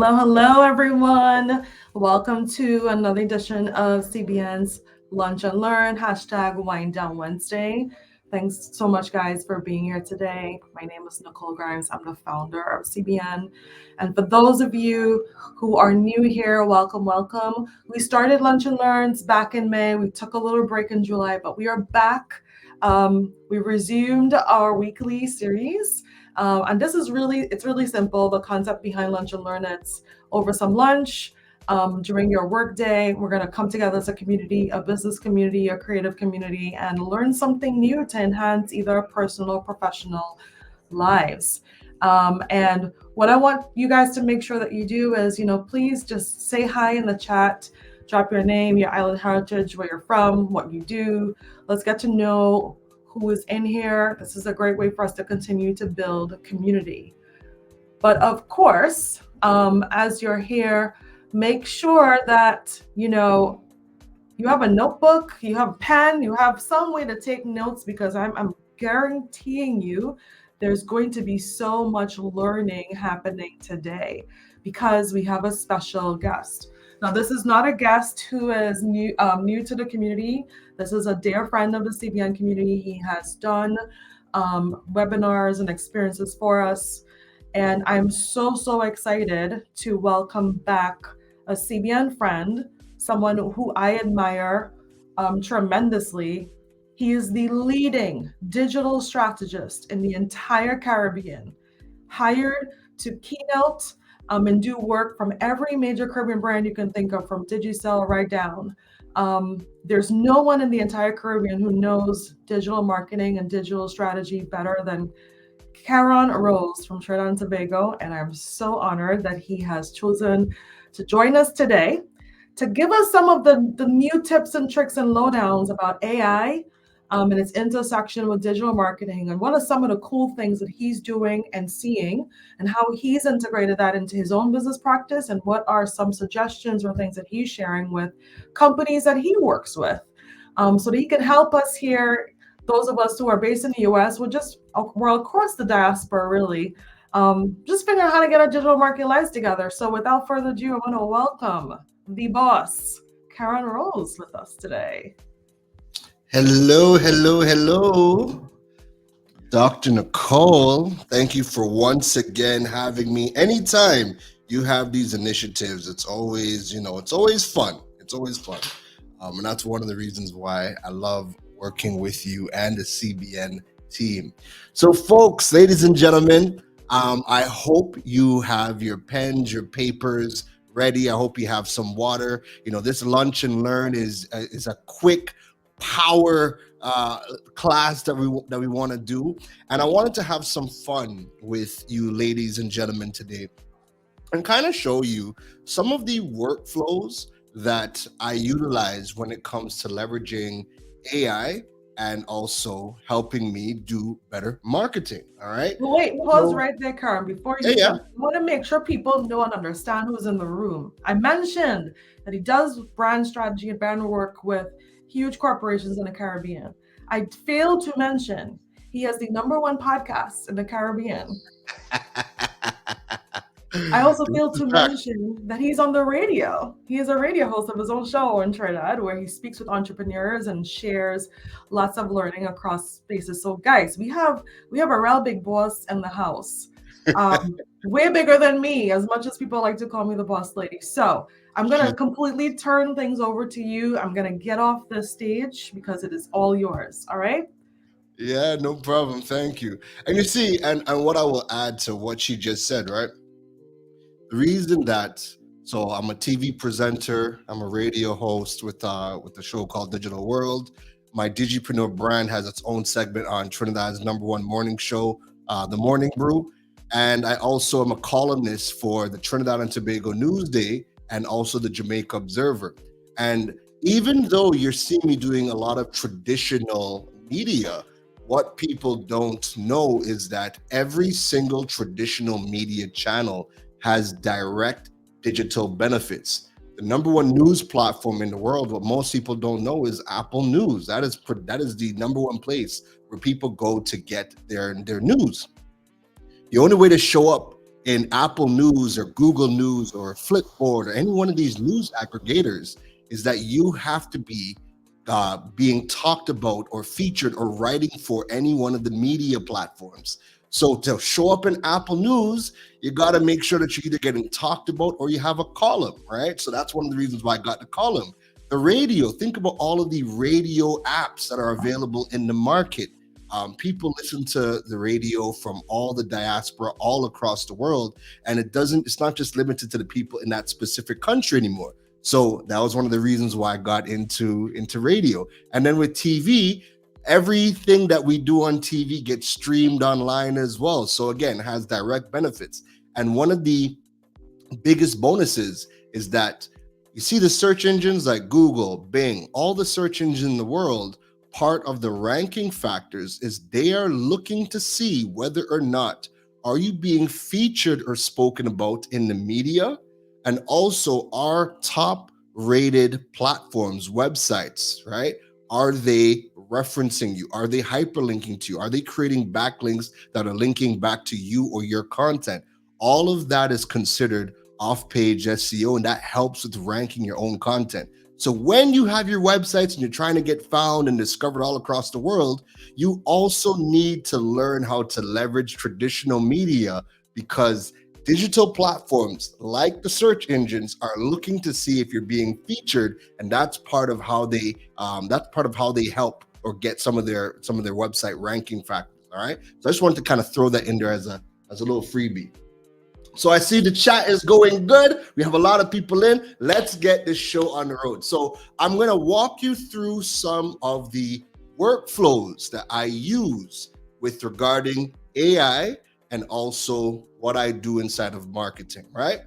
Hello, everyone. Welcome to another edition of CBN's Lunch and Learn, hashtag Wind Down Wednesday. Thanks so much, guys, for being here today. My name is Nicole Grimes. I'm the founder of CBN. And for those of you who are new here, welcome, welcome. We started Lunch and Learns back in May. We took a little break in July, but we are back. We resumed our weekly series. And this is it's really simple. The concept behind Lunch and Learn, it's over some lunch during your work day. We're going to come together as a community, a business community, a creative community, and learn something new to enhance either personal or professional lives. And what I want you guys to make sure that you do is, please just say hi in the chat, drop your name, your island heritage, where you're from, what you do. Let's get to know who is in here. This is a great way for us to continue to build community. But of course, as you're here, make sure that, you have a notebook, you have a pen, you have some way to take notes, because I'm guaranteeing you there's going to be so much learning happening today because we have a special guest. Now, this is not a guest who is new to the community. This is a dear friend of the CBN community. He has done webinars and experiences for us. And I'm so excited to welcome back a CBN friend, someone who I admire tremendously. He is the leading digital strategist in the entire Caribbean, hired to keynote and do work from every major Caribbean brand you can think of, from Digicel right down. There's no one in the entire Caribbean who knows digital marketing and digital strategy better than Keron Rose from Trinidad and Tobago, and I'm so honored that he has chosen to join us today to give us some of the new tips and tricks and lowdowns about AI and its intersection with digital marketing, and what are some of the cool things that he's doing and seeing, and how he's integrated that into his own business practice, and what are some suggestions or things that he's sharing with companies that he works with, so that he can help us here, those of us who are based in the US, we're across the diaspora, really, just figuring out how to get our digital marketing lives together. So without further ado, I want to welcome the boss, Keron Rose, with us today. Hello. Dr. Nicole, thank you for once again having me. Anytime you have these initiatives, it's always fun. It's always fun. And that's one of the reasons why I love working with you and the CBN team. So folks, ladies and gentlemen, I hope you have your pens, your papers ready. I hope you have some water. This Lunch and Learn is a quick power class that we want to do, and I wanted to have some fun with you, ladies and gentlemen, today, and kind of show you some of the workflows that I utilize when it comes to leveraging AI and also helping me do better marketing. All right. Well, wait, pause right there, Karen. Before you start, I want to make sure people know and understand who's in the room. I mentioned that he does brand strategy and brand work with huge corporations in the Caribbean. I failed to mention he has the #1 podcast in the Caribbean. I also failed to mention that he's on the radio. He is a radio host of his own show in Trinidad, where he speaks with entrepreneurs and shares lots of learning across spaces. So guys, we have a real big boss in the house. Way bigger than me, as much as people like to call me the boss lady. So I'm going to completely turn things over to you. I'm going to get off the stage because it is all yours. All right? Yeah, no problem. Thank you. And you see, and what I will add to what she just said, right? The reason so I'm a TV presenter, I'm a radio host with a show called Digital World. My Digipreneur brand has its own segment on Trinidad's #1 morning show, The Morning Brew. And I also am a columnist for the Trinidad and Tobago Newsday and also the Jamaica Observer. And even though you're seeing me doing a lot of traditional media, what people don't know is that every single traditional media channel has direct digital benefits. The #1 news platform in the world, what most people don't know, is Apple News. That is the #1 place where people go to get their news. The only way to show up in Apple News or Google News or Flipboard or any one of these news aggregators is that you have to be being talked about or featured or writing for any one of the media platforms. So to show up in Apple News, you got to make sure that you're either getting talked about or you have a column, right? So that's one of the reasons why I got the column. The radio, think about all of the radio apps that are available in the market. People listen to the radio from all the diaspora all across the world, and it's not just limited to the people in that specific country anymore. So that was one of the reasons why I got into radio. And then with TV, everything that we do on TV gets streamed online as well. So again, it has direct benefits. And one of the biggest bonuses is that you see the search engines like Google, Bing, all the search engines in the world, part of the ranking factors is they are looking to see whether or not are you being featured or spoken about in the media, and also are top rated platforms, websites, right? Are they referencing you? Are they hyperlinking to you? Are they creating backlinks that are linking back to you or your content? All of that is considered off-page SEO, and that helps with ranking your own content. So when you have your websites and you're trying to get found and discovered all across the world, you also need to learn how to leverage traditional media, because digital platforms like the search engines are looking to see if you're being featured, and that's part of how they help or get some of their website ranking factors. All right, so I just wanted to kind of throw that in there as a little freebie. So I see the chat is going good. We have a lot of people in. Let's get this show on the road. So I'm going to walk you through some of the workflows that I use with regarding AI and also what I do inside of marketing, right?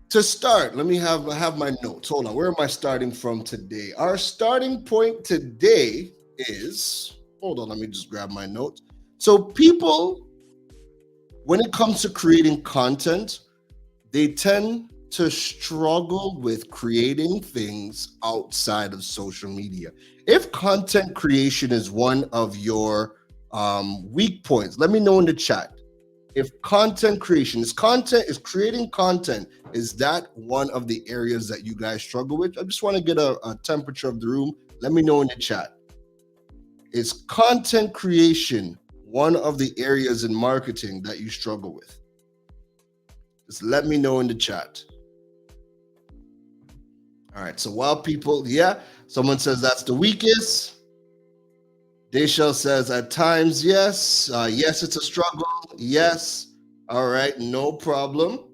To start, let me have my notes. Hold on. Where am I starting from today? Our starting point today is, hold on, let me just grab my notes. So people, when it comes to creating content, they tend to struggle with creating things outside of social media. If content creation is one of your weak points, let me know in the chat. If content creation is creating content, is that one of the areas that you guys struggle with? I just want to get a temperature of the room. Let me know in the chat. Is content creation one of the areas in marketing that you struggle with? Just let me know in the chat. All right, so while people, someone says that's the weakest. Deshel says at times, yes. Yes, it's a struggle. Yes. All right, no problem.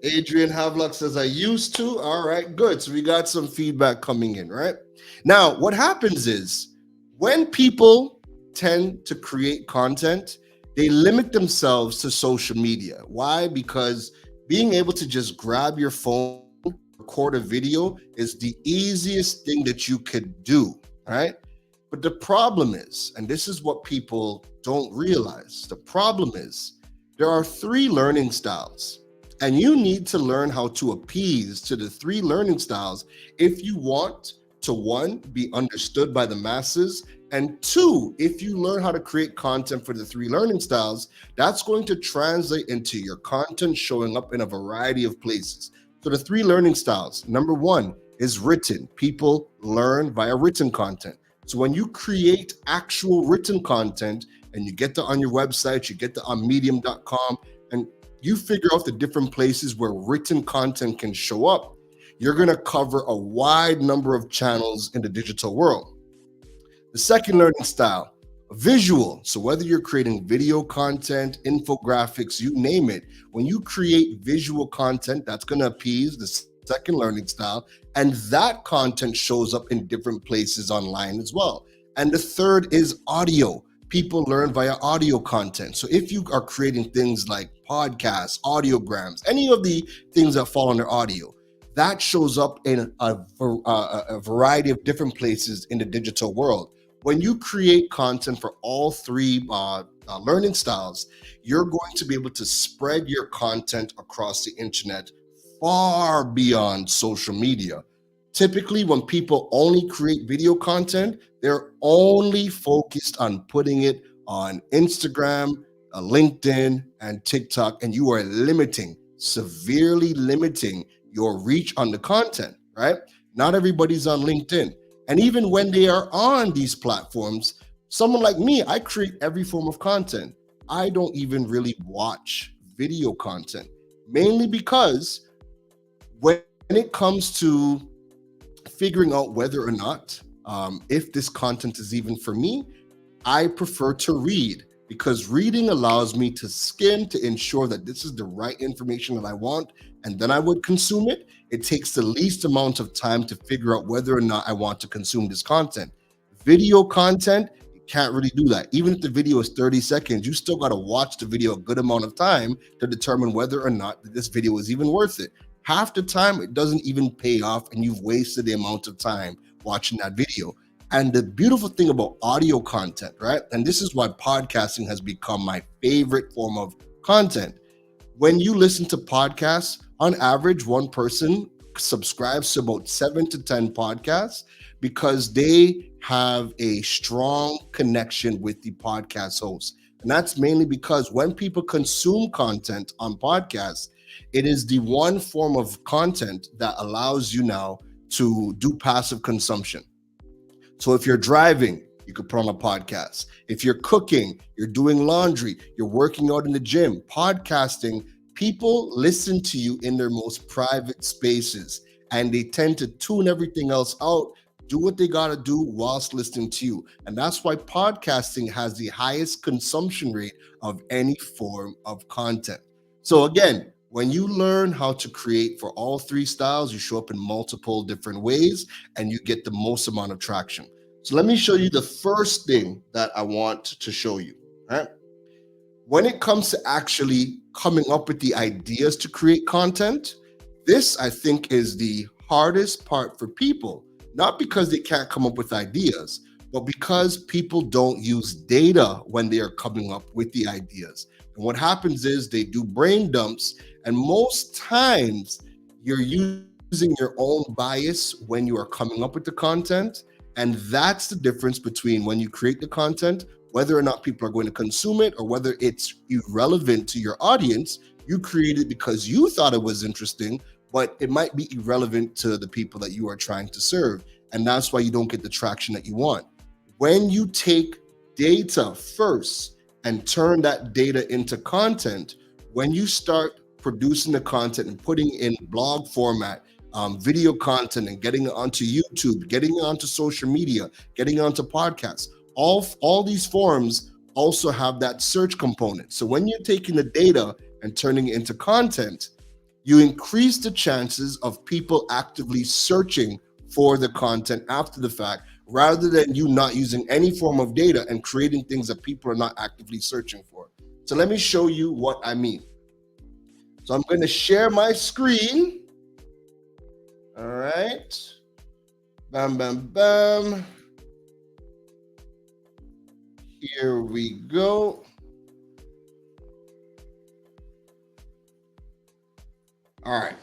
Adrian Havlock says I used to. All right, good. So we got some feedback coming in, right? Now, what happens is when people tend to create content, they limit themselves to social media. Why? Because being able to just grab your phone, record a video is the easiest thing that you could do, right? But the problem is, and this is what people don't realize, the problem is there are 3 learning styles, and you need to learn how to appease to the 3 learning styles if you want to, 1, be understood by the masses, and 2, if you learn how to create content for the 3 learning styles, that's going to translate into your content showing up in a variety of places. So the 3 learning styles, number 1 is written. People learn via written content. So when you create actual written content and you get that on your website, you get that on medium.com, and you figure out the different places where written content can show up, you're going to cover a wide number of channels in the digital world. The second learning style, visual. So whether you're creating video content, infographics, you name it, when you create visual content, that's going to appease the second learning style, and that content shows up in different places online as well. And the third is audio. People learn via audio content. So if you are creating things like podcasts, audiograms, any of the things that fall under audio, that shows up in a variety of different places in the digital world. When you create content for all 3 learning styles, you're going to be able to spread your content across the internet far beyond social media. Typically, when people only create video content, they're only focused on putting it on Instagram, LinkedIn, and TikTok, and you are severely limiting your reach on the content, right? Not everybody's on LinkedIn. And even when they are on these platforms, someone like me, I create every form of content. I don't even really watch video content, mainly because when it comes to figuring out whether or not if this content is even for me, I prefer to read because reading allows me to skim to ensure that this is the right information that I want, and then I would consume it. It takes the least amount of time to figure out whether or not I want to consume this content. Video content, you can't really do that. Even if the video is 30 seconds, you still got to watch the video a good amount of time to determine whether or not this video is even worth it. Half the time, it doesn't even pay off, and you've wasted the amount of time watching that video. And the beautiful thing about audio content, right? And this is why podcasting has become my favorite form of content. When you listen to podcasts, on average, one person subscribes to about 7 to 10 podcasts because they have a strong connection with the podcast host. And that's mainly because when people consume content on podcasts, it is the one form of content that allows you now to do passive consumption. So if you're driving, you could put on a podcast. If you're cooking, you're doing laundry, you're working out in the gym, podcasting, people listen to you in their most private spaces and they tend to tune everything else out, do what they got to do whilst listening to you. And that's why podcasting has the highest consumption rate of any form of content. So again, when you learn how to create for all three styles, you show up in multiple different ways and you get the most amount of traction. So let me show you the first thing that I want to show you. Right? When it comes to actually coming up with the ideas to create content, this I think is the hardest part for people, not because they can't come up with ideas, but because people don't use data when they are coming up with the ideas. And what happens is they do brain dumps, and most times you're using your own bias when you are coming up with the content. And that's the difference between when you create the content, whether or not people are going to consume it or whether it's irrelevant to your audience. You created because you thought it was interesting, but it might be irrelevant to the people that you are trying to serve. And that's why you don't get the traction that you want. When you take data first and turn that data into content, when you start producing the content and putting in blog format, video content, and getting it onto YouTube, getting it onto social media, getting it onto podcasts, all these forms also have that search component. So when you're taking the data and turning it into content, you increase the chances of people actively searching for the content after the fact, rather than you not using any form of data and creating things that people are not actively searching for. So let me show you what I mean. So I'm going to share my screen. All right. Bam, bam, bam. Here we go. All right.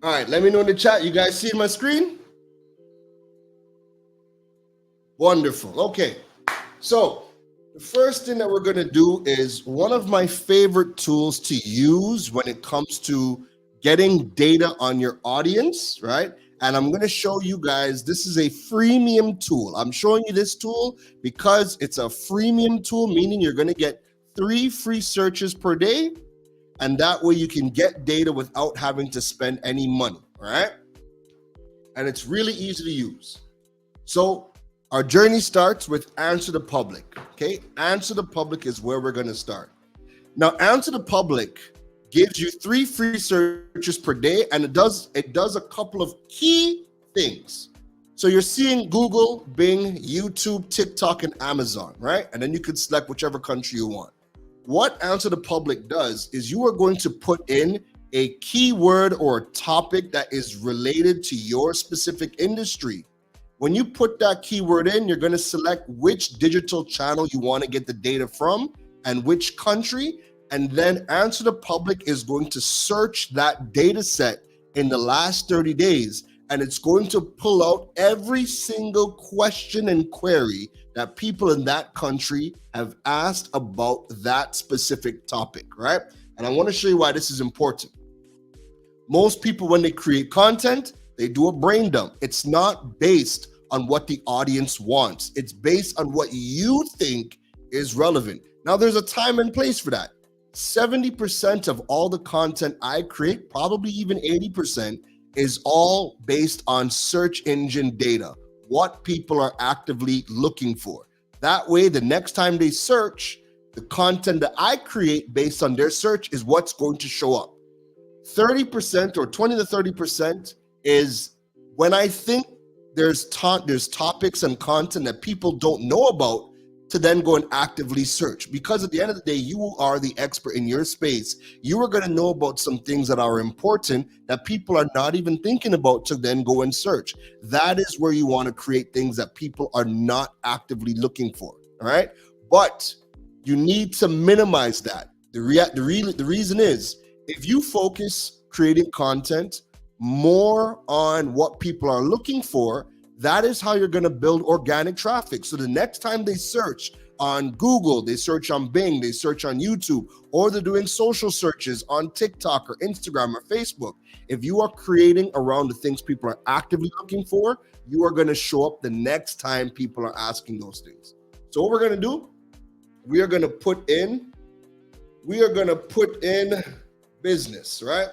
All right, let me know in the chat. You guys see my screen? Wonderful. Okay. So the first thing that we're going to do is one of my favorite tools to use when it comes to getting data on your audience, right? And I'm going to show you guys, this is a freemium tool. I'm showing you this tool because it's a freemium tool, meaning you're going to get 3 free searches per day. And that way you can get data without having to spend any money, all right? And it's really easy to use. So our journey starts with Answer the Public, okay? Answer the Public is where we're gonna start. Now, Answer the Public gives you 3 free searches per day, and it does a couple of key things. So you're seeing Google, Bing, YouTube, TikTok, and Amazon, right? And then you could select whichever country you want. What Answer the Public does is you are going to put in a keyword or a topic that is related to your specific industry. When you put that keyword in, you're going to select which digital channel you want to get the data from and which country, and then Answer the Public is going to search that data set in the last 30 days and it's going to pull out every single question and query that people in that country have asked about that specific topic, right? And I want to show you why this is important. Most people, when they create content, they do a brain dump. It's not based on what the audience wants. It's based on what you think is relevant. Now, there's a time and place for that. 70% of all the content I create, probably even 80%, is all based on search engine data, what people are actively looking for. That way, the next time they search, the content that I create based on their search is what's going to show up. 30% or 20 to 30% is when I think there's topics and content that people don't know about, to then go and actively search. Because at the end of the day, you are the expert in your space. You are going to know about some things that are important that people are not even thinking about, to then go and search. That is where you want to create things that people are not actively looking for. All right. But you need to minimize that. The reason is, if you focus creating content more on what people are looking for, that is how you're going to build organic traffic. So the next time they search on Google, they search on Bing, they search on YouTube, or they're doing social searches on TikTok or Instagram or Facebook, if you are creating around the things people are actively looking for, you are going to show up the next time people are asking those things. So what we're going to do, we are going to put in business, right?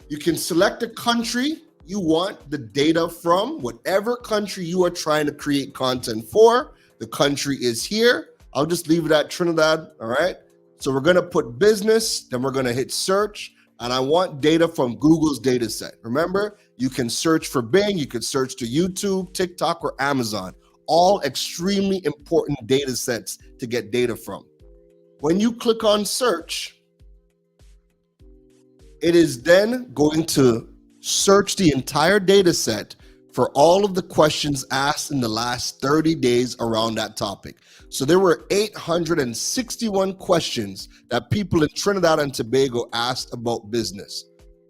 You can select a country you want the data from, whatever country you are trying to create content for. The country is here. I'll just leave it at Trinidad, all right? So we're gonna put business, then we're gonna hit search, and I want data from Google's data set. Remember, you can search for Bing, you could search to YouTube, TikTok, or Amazon. All extremely important data sets to get data from. When you click on search, it is then going to search the entire data set for all of the questions asked in the last 30 days around that topic. So there were 861 questions that people in Trinidad and Tobago asked about business.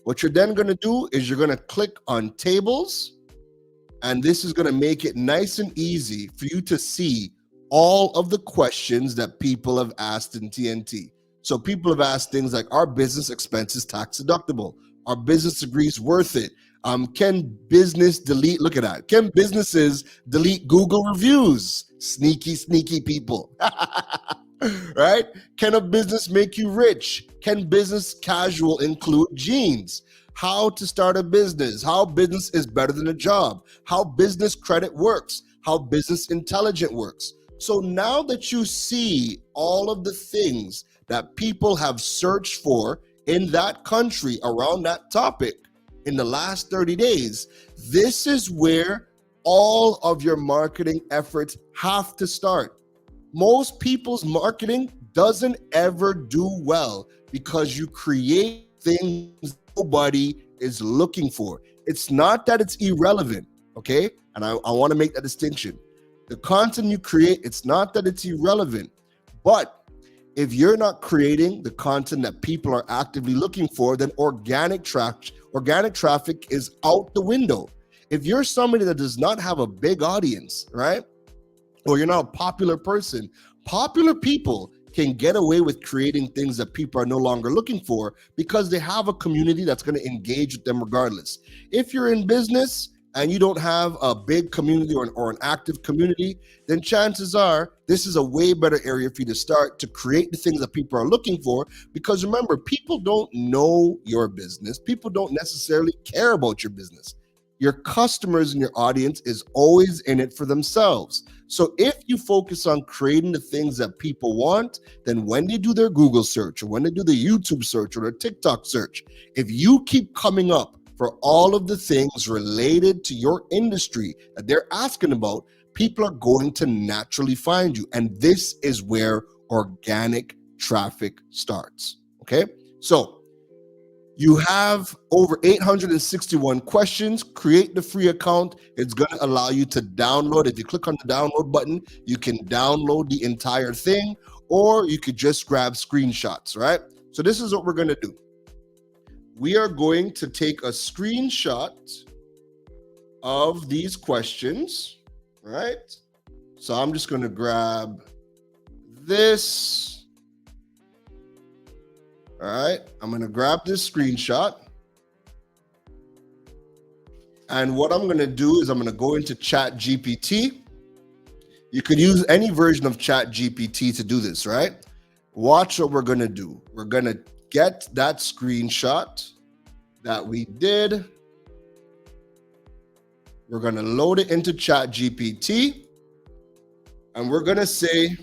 What you're then going to do is you're going to click on tables, and this is going to make it nice and easy for you to see all of the questions that people have asked in TNT. So people have asked things like, are business expenses tax deductible? Are business degrees worth it? Can business delete, look at that. Can businesses delete Google reviews? Sneaky people, right? Can a business make you rich? Can business casual include jeans? How to start a business, how business is better than a job, how business credit works, how business intelligence works. So now that you see all of the things that people have searched for in that country around that topic in the last 30 days, this is where all of your marketing efforts have to start. Most people's marketing doesn't ever do well because you create things nobody is looking for. It's not that it's irrelevant, okay? And I want to make that distinction. The content you create, it's not that it's irrelevant, but if you're not creating the content that people are actively looking for, then organic traffic is out the window. If you're somebody that does not have a big audience, right? Or you're not a popular person, popular people can get away with creating things that people are no longer looking for because they have a community that's going to engage with them regardless. If you're in business and you don't have a big community or an active community, then chances are this is a way better area for you to start to create the things that people are looking for. Because remember, people don't know your business. People don't necessarily care about your business. Your customers and your audience is always in it for themselves. So if you focus on creating the things that people want, then when they do their Google search or when they do the YouTube search or their TikTok search, if you keep coming up for all of the things related to your industry that they're asking about, people are going to naturally find you. And this is where organic traffic starts, okay? So you have over 861 questions. Create the free account. It's going to allow you to download. If you click on the download button, you can download the entire thing, or you could just grab screenshots, right? So this is what we're going to do. we are going to take a screenshot of these questions, right? So I'm just going to grab this. All right, I'm going to grab this screenshot. And what I'm going to do is I'm going to go into Chat GPT. You could use any version of Chat GPT to do this, right? Watch what we're going to do. We're going to get that screenshot that we did. We're going to load it into Chat GPT. And we're going to say,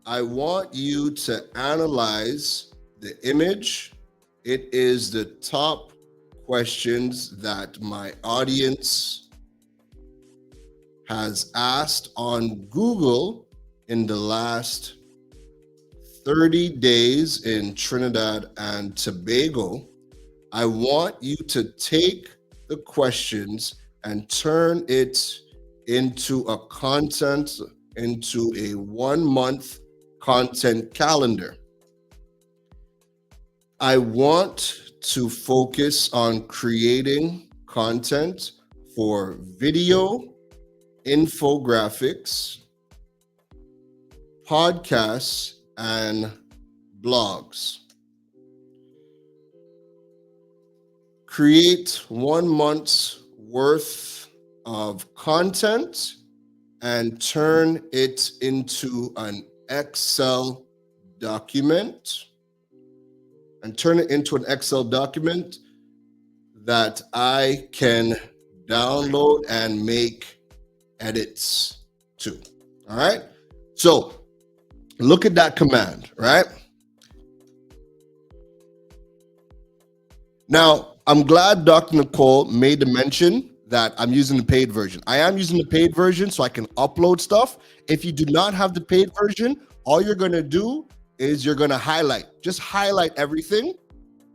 I want you to analyze the image. It is the top questions that my audience has asked on Google in the last 30 days in Trinidad and Tobago. I want you to take the questions and turn it into a 1-month content calendar. I want to focus on creating content for video, infographics, podcasts, and blogs. Create 1 month's worth of content and turn it into an Excel document. That I can download and make edits to. All right. So look at that command, right? Now, I'm glad Dr. Nicole made the mention that I'm using the paid version. I am using the paid version so I can upload stuff. If you do not have the paid version, all you're going to do is you're going to just highlight everything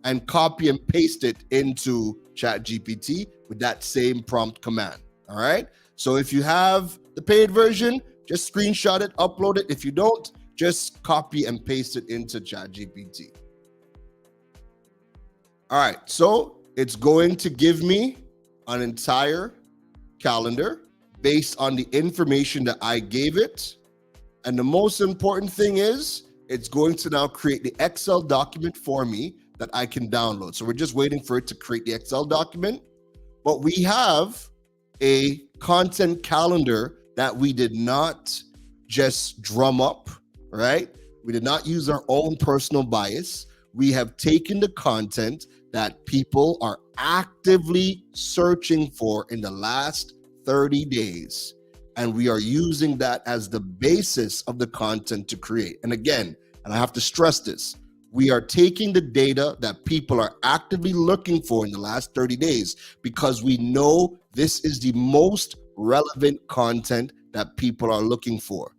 and copy and paste it into ChatGPT with that same prompt command. All right. So if you have the paid version, just screenshot it, upload it. If you don't, just copy and paste it into ChatGPT. All right. So it's going to give me an entire calendar based on the information that I gave it. And the most important thing is it's going to now create the Excel document for me that I can download. So we're just waiting for it to create the Excel document. But we have a content calendar that we did not just drum up, right? We did not use our own personal bias. We have taken the content that people are actively searching for in the last 30 days. And we are using that as the basis of the content to create. And again, and I have to stress this, we are taking the data that people are actively looking for in the last 30 days because we know this is the most relevant content that people are looking for.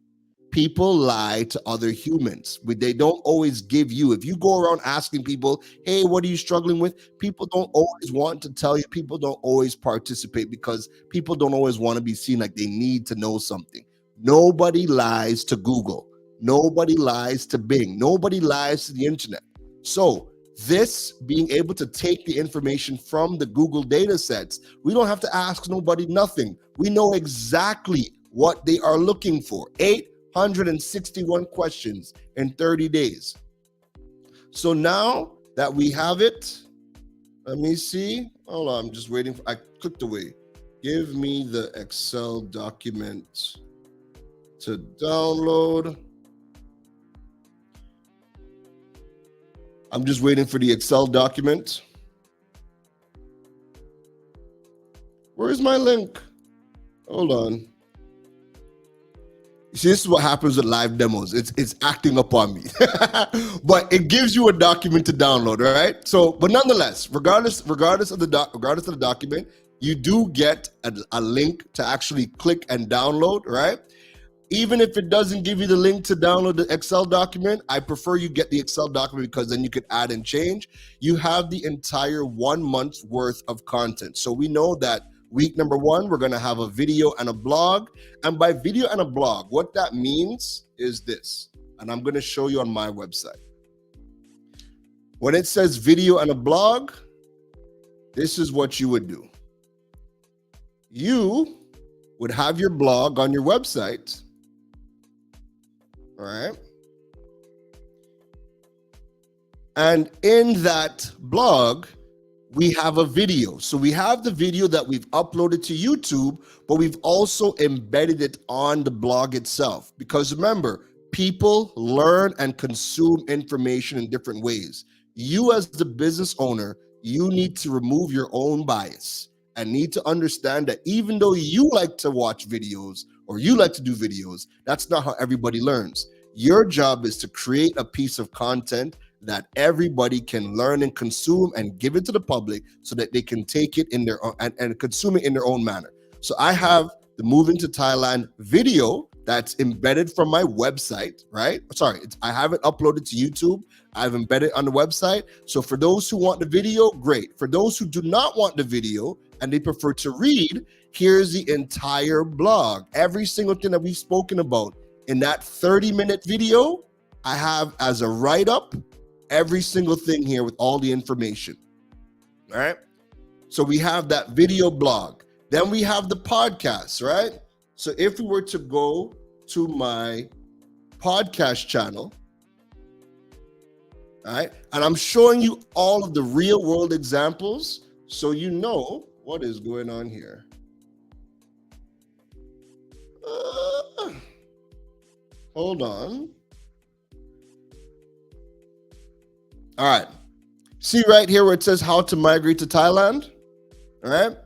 People lie to other humans. They don't always give you. If you go around asking people, hey, what are you struggling with? People don't always want to tell you. People don't always participate because people don't always want to be seen like they need to know something. Nobody lies to Google. Nobody lies to Bing. Nobody lies to the internet. So this being able to take the information from the Google data sets, we don't have to ask nobody nothing. We know exactly what they are looking for. 861 questions in 30 days. So now that we have it, let me see. Hold on, I'm just waiting. I clicked away. Give me the Excel document to download. I'm just waiting for the Excel document. Where's my link? Hold on. You see, this is what happens with live demos. It's acting up on me. But it gives you a document to download, right? So, but nonetheless, regardless of the document, you do get a link to actually click and download, right? Even if it doesn't give you the link to download the Excel document, I prefer you get the Excel document because then you could add and change. You have the entire 1 month's worth of content. So we know that week number 1, we're going to have a video and a blog. And by video and a blog, what that means is this. And I'm going to show you on my website. When it says video and a blog, this is what you would do. You would have your blog on your website, all right? And in that blog, we have a video. So we have the video that we've uploaded to YouTube, but we've also embedded it on the blog itself. Because remember, people learn and consume information in different ways. You as the business owner, you need to remove your own bias and need to understand that even though you like to watch videos or you like to do videos, that's not how everybody learns. Your job is to create a piece of content that everybody can learn and consume and give it to the public so that they can take it in their own and consume it in their own manner. So I have the Moving to Thailand video that's embedded from my website, right? Sorry, I have it uploaded to YouTube. I've embedded it on the website. So for those who want the video, great. For those who do not want the video and they prefer to read, here's the entire blog. Every single thing that we've spoken about in that 30-minute video, I have as a write-up every single thing here with all the information. All right. So we have that video blog. Then we have the podcast, right? So if we were to go to my podcast channel, all right, and I'm showing you all of the real world examples so you know what is going on here. Hold on. All right. See right here where it says how to migrate to Thailand? All right.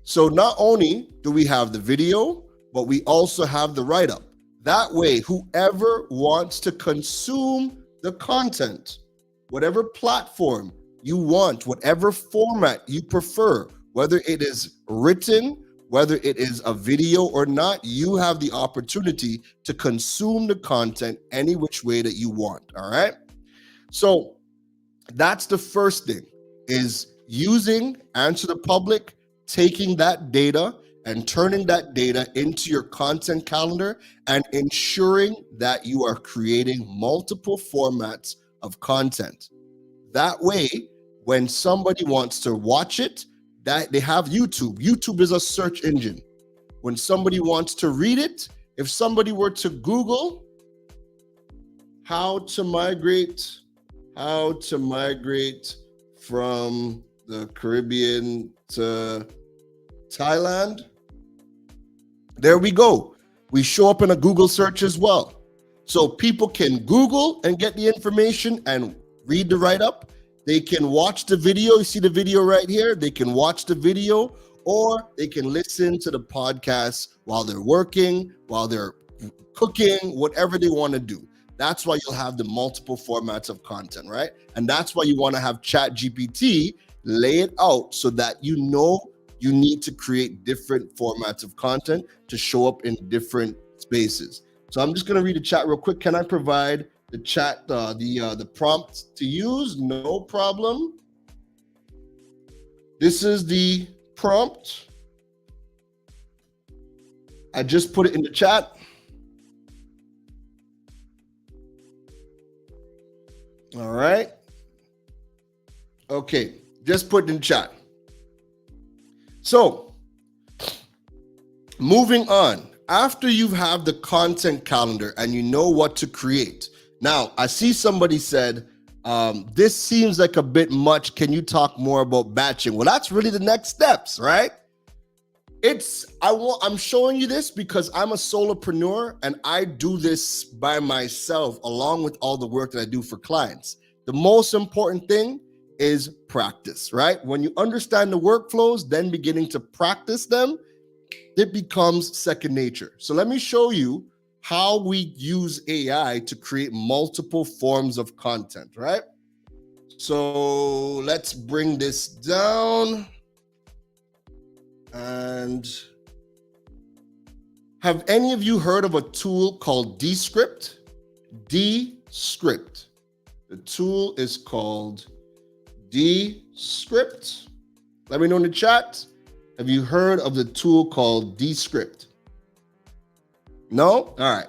So not only do we have the video, but we also have the write-up. That way, whoever wants to consume the content, whatever platform you want, whatever format you prefer, whether it is written, whether it is a video or not, you have the opportunity to consume the content any which way that you want. All right. So that's the first thing, is using Answer the Public, taking that data and turning that data into your content calendar and ensuring that you are creating multiple formats of content. That way, when somebody wants to watch it, that they have YouTube. YouTube is a search engine. When somebody wants to read it, if somebody were to Google how to migrate from the Caribbean to Thailand, there we go. We show up in a Google search as well. So people can Google and get the information and read the write-up. They can watch the video. You see the video right here. They can watch the video, or they can listen to the podcast while they're working, while they're cooking, whatever they want to do. That's why you'll have the multiple formats of content, right? And that's why you want to have ChatGPT lay it out so that you know you need to create different formats of content to show up in different spaces. So I'm just going to read the chat real quick. Can I provide the chat, the prompt to use? No problem. This is the prompt. I just put it in the chat. All right. Okay, just put it in chat. So, moving on. After you have the content calendar and you know what to create. Now, I see somebody said, this seems like a bit much. Can you talk more about batching? Well, that's really the next steps, right? I'm showing you this because I'm a solopreneur and I do this by myself along with all the work that I do for clients. The most important thing is practice, right? When you understand the workflows, then beginning to practice them, it becomes second nature. So let me show you how we use AI to create multiple forms of content, right? So let's bring this down. And have any of you heard of a tool called Descript? Descript. The tool is called Descript. Let me know in the chat. Have you heard of the tool called Descript? No? All right.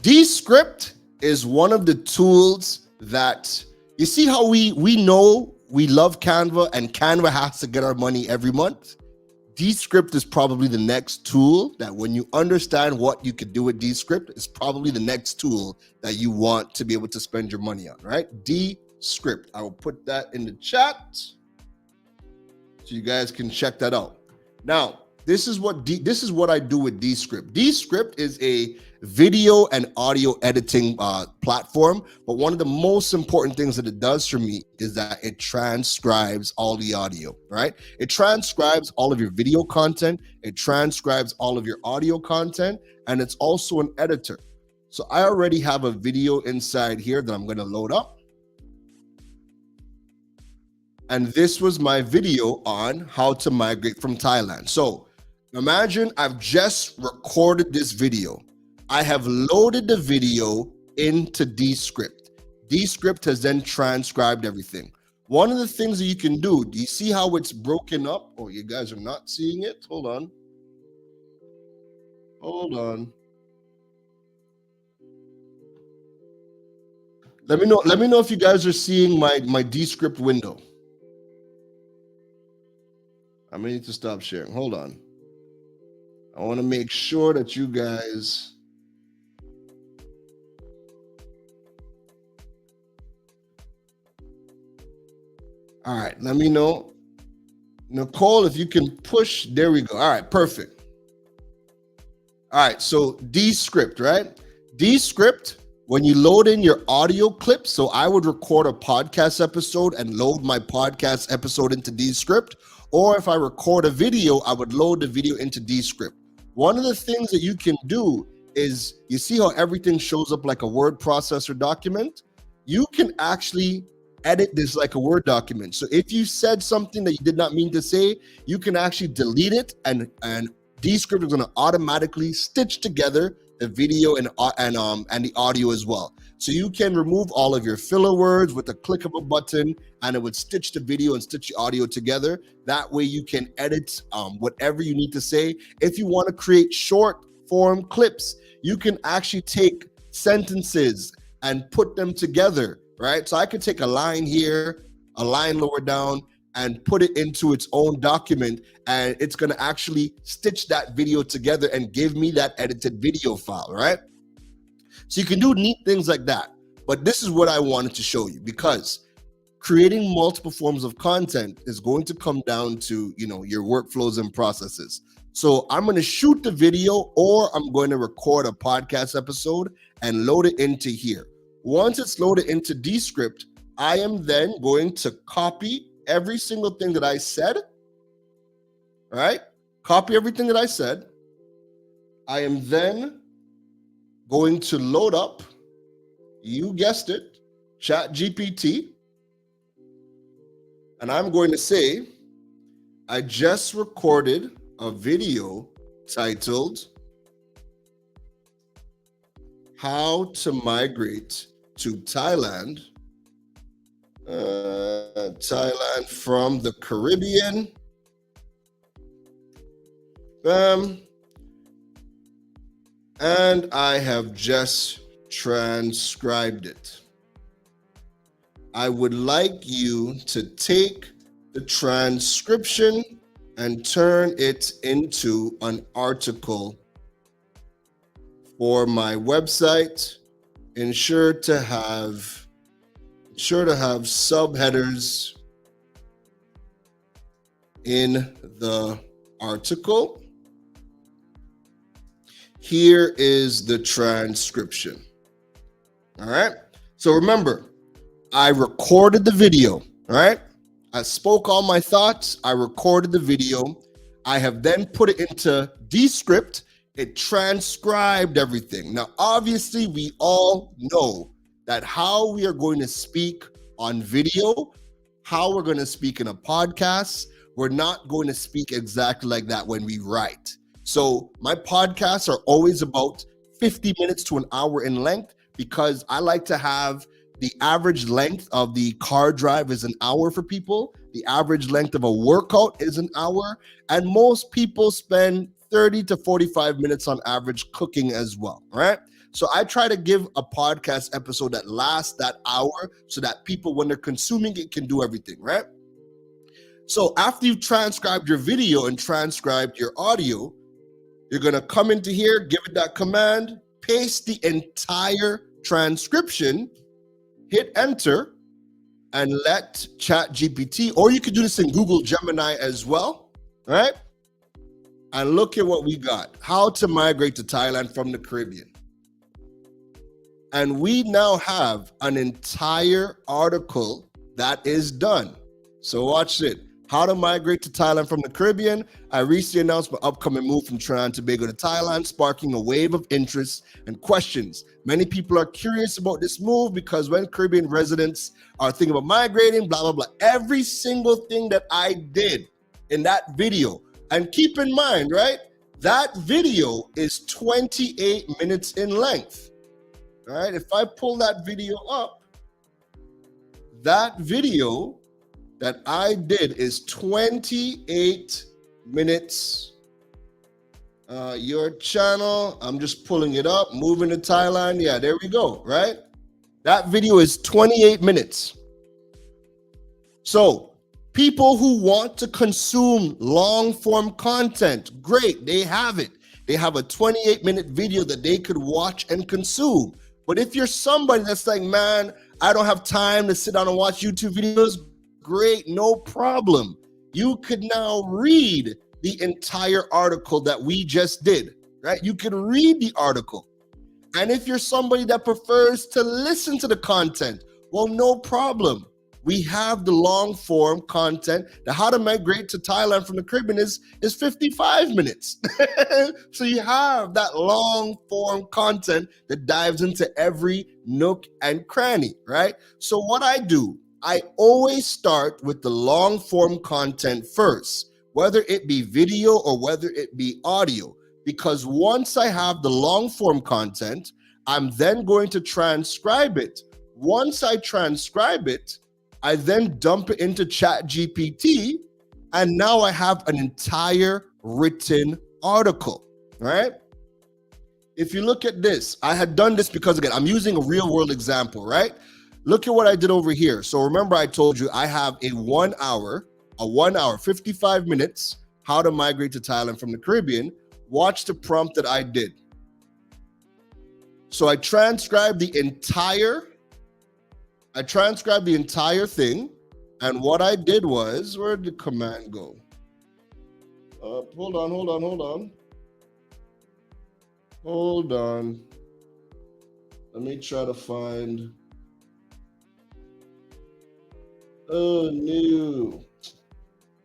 Descript is one of the tools that You see how we know we love Canva and Canva has to get our money every month? Descript is probably the next tool that when you understand what you could do with Descript, is probably the next tool that you want to be able to spend your money on, right? Descript. I will put that in the chat so you guys can check that out. Now, this is what I do with Descript. Descript is a video and audio editing platform, but one of the most important things that it does for me is that it transcribes all the audio, right? It transcribes all of your video content, it transcribes all of your audio content, and it's also an editor. So I already have a video inside here that I'm going to load up. And this was my video on how to migrate from Thailand. So imagine I've just recorded this video. I have loaded the video into Descript. Descript has then transcribed everything. One of the things that you can do you see how it's broken up? Oh, you guys are not seeing it? Hold on. Let me know if you guys are seeing my Descript window. I may need to stop sharing. Hold on. I want to make sure that you guys. All right, let me know. Nicole, if you can push. There we go. All right, perfect. All right, so Descript, right? Descript, when you load in your audio clips, so I would record a podcast episode and load my podcast episode into Descript. Or if I record a video, I would load the video into Descript. One of the things that you can do is, you see how everything shows up like a word processor document? You can actually edit this like a Word document. So if you said something that you did not mean to say, you can actually delete it, and Descript is going to automatically stitch together the video and the audio as well. So you can remove all of your filler words with a click of a button, and it would stitch the video and stitch the audio together. That way you can edit whatever you need to say. If you want to create short form clips, you can actually take sentences and put them together, right? So I could take a line here, a line lower down, and put it into its own document, and it's going to actually stitch that video together and give me that edited video file, right? So you can do neat things like that. But this is what I wanted to show you, because creating multiple forms of content is going to come down to, your workflows and processes. So I'm going to shoot the video, or I'm going to record a podcast episode and load it into here. Once it's loaded into Descript, I am then going to copy every single thing that I said, right? Copy everything that I said. I am then going to load up, you guessed it, ChatGPT, and I'm going to say, I just recorded a video titled How to Migrate to Thailand, from the Caribbean. And I have just transcribed it. I would like you to take the transcription and turn it into an article for my website. Ensure to have subheaders in the article. Here is the transcription. All right. So remember, I recorded the video. All right. I spoke all my thoughts. I recorded the video. I have then put it into Descript. It transcribed everything. Now, obviously, we all know that how we are going to speak on video, how we're going to speak in a podcast, we're not going to speak exactly like that when we write. So my podcasts are always about 50 minutes to an hour in length, because I like to have the average length of the car drive is an hour for people. The average length of a workout is an hour. And most people spend 30 to 45 minutes on average cooking as well, right? So I try to give a podcast episode that lasts that hour so that people, when they're consuming it, can do everything, right? So after you've transcribed your video and transcribed your audio, you're going to come into here, give it that command, paste the entire transcription, hit enter, and let ChatGPT, or you could do this in Google Gemini as well, right? And look at what we got. How to migrate to Thailand from the Caribbean. And we now have an entire article that is done. So watch it. How to migrate to Thailand from the Caribbean. I recently announced my upcoming move from Trinidad and Tobago to Thailand, sparking a wave of interest and questions. Many people are curious about this move because when Caribbean residents are thinking about migrating, blah, blah, blah. Every single thing that I did in that video, and keep in mind, right, that video is 28 minutes in length. All right, if I pull that video up, that video that I did is 28 minutes. Your channel, I'm just pulling it up, moving to Thailand. Yeah, there we go, right? That video is 28 minutes. So people who want to consume long form content, great, they have it. They have a 28-minute video that they could watch and consume. But if you're somebody that's like, man, I don't have time to sit down and watch YouTube videos, great, no problem. You could now read the entire article that we just did, right? You can read the article. And if you're somebody that prefers to listen to the content, well, no problem. We have the long form content. The how to migrate to Thailand from the Caribbean is 55 minutes. So you have that long form content that dives into every nook and cranny, right? So what I do, I always start with the long form content first, whether it be video or whether it be audio, because once I have the long form content, I'm then going to transcribe it. Once I transcribe it, I then dump it into ChatGPT, and now I have an entire written article, right? If you look at this, I had done this because, again, I'm using a real world example, right? Look at what I did over here. So remember I told you I have a 1 hour, 55 minutes, how to migrate to Thailand from the Caribbean. Watch the prompt that I did. So I transcribed the entire thing. And what I did was, where did the command go? Hold on. Let me try to find. Oh no.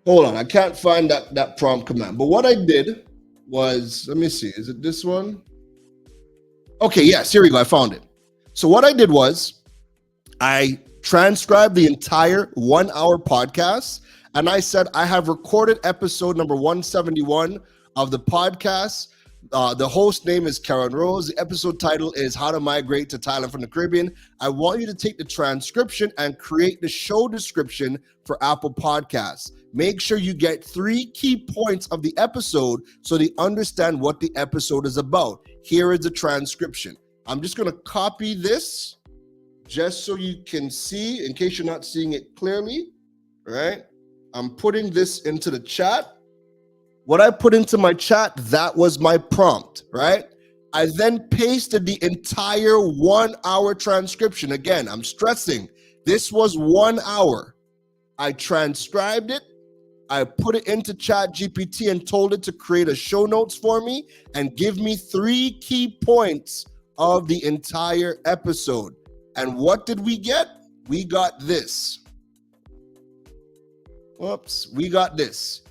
Hold on, I can't find that prompt command. But what I did was, let me see, is it this one? Okay, yes, here we go, I found it. So what I did was, I transcribed the entire 1 hour podcast, and I said, I have recorded episode number 171 of the podcast. The host name is Keron Rose. The episode title is How to Migrate to Thailand from the Caribbean. I want you to take the transcription and create the show description for Apple Podcasts. Make sure you get 3 key points of the episode so they understand what the episode is about. Here is the transcription. I'm just going to copy this just so you can see, in case you're not seeing it clearly, right? I'm putting this into the chat. What I put into my chat, that was my prompt, right? I then pasted the entire 1 hour transcription. Again, I'm stressing, this was 1 hour. I transcribed it. I put it into ChatGPT and told it to create a show notes for me and give me 3 key points of the entire episode. And what did we get? We got this. Whoops, we got this.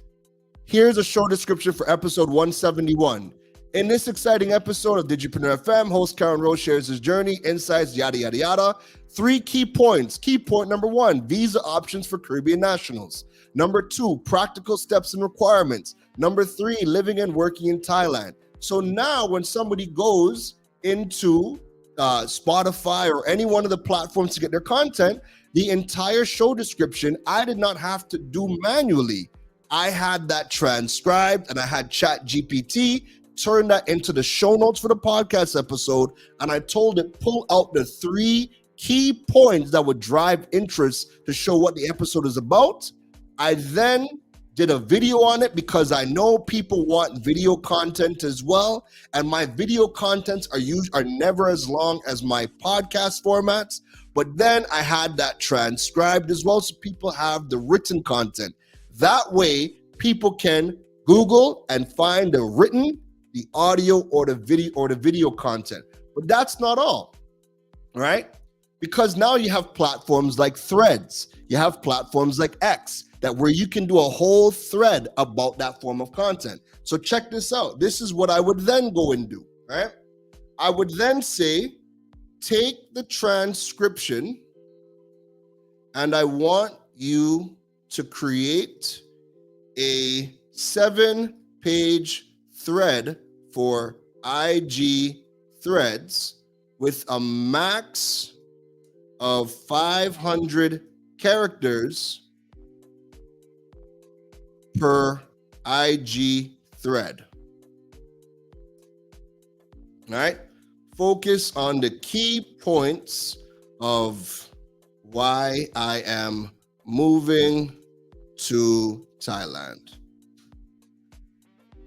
Here's a show description for episode 171. In this exciting episode of Digipreneur FM, host Keron Rose shares his journey, insights, yada, yada, yada. 3 key points. Key point number 1, visa options for Caribbean nationals. Number 2, practical steps and requirements. Number 3, living and working in Thailand. So now when somebody goes into Spotify or any one of the platforms to get their content, the entire show description, I did not have to do manually. I had that transcribed and I had ChatGPT turned that into the show notes for the podcast episode, and I told it, pull out the 3 key points that would drive interest to show what the episode is about. I then did a video on it because I know people want video content as well, and my video contents are never as long as my podcast formats. But then I had that transcribed as well, so people have the written content. That way, people can Google and find the written, the audio, or the video content. But that's not all, right? Because now you have platforms like Threads, you have platforms like X, that where you can do a whole thread about that form of content. So check this out. This is what I would then go and do, right? I would then say, take the transcription, and I want you to create a 7-page thread for IG Threads with a max of 500 characters per IG thread. All right? Focus on the key points of why I am moving to Thailand.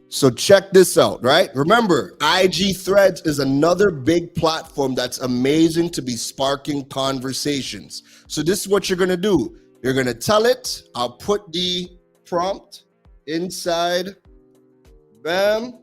So check this out, right? Remember, IG Threads is another big platform that's amazing to be sparking conversations. So this is what you're going to do. You're going to tell it, I'll put the prompt inside. Bam.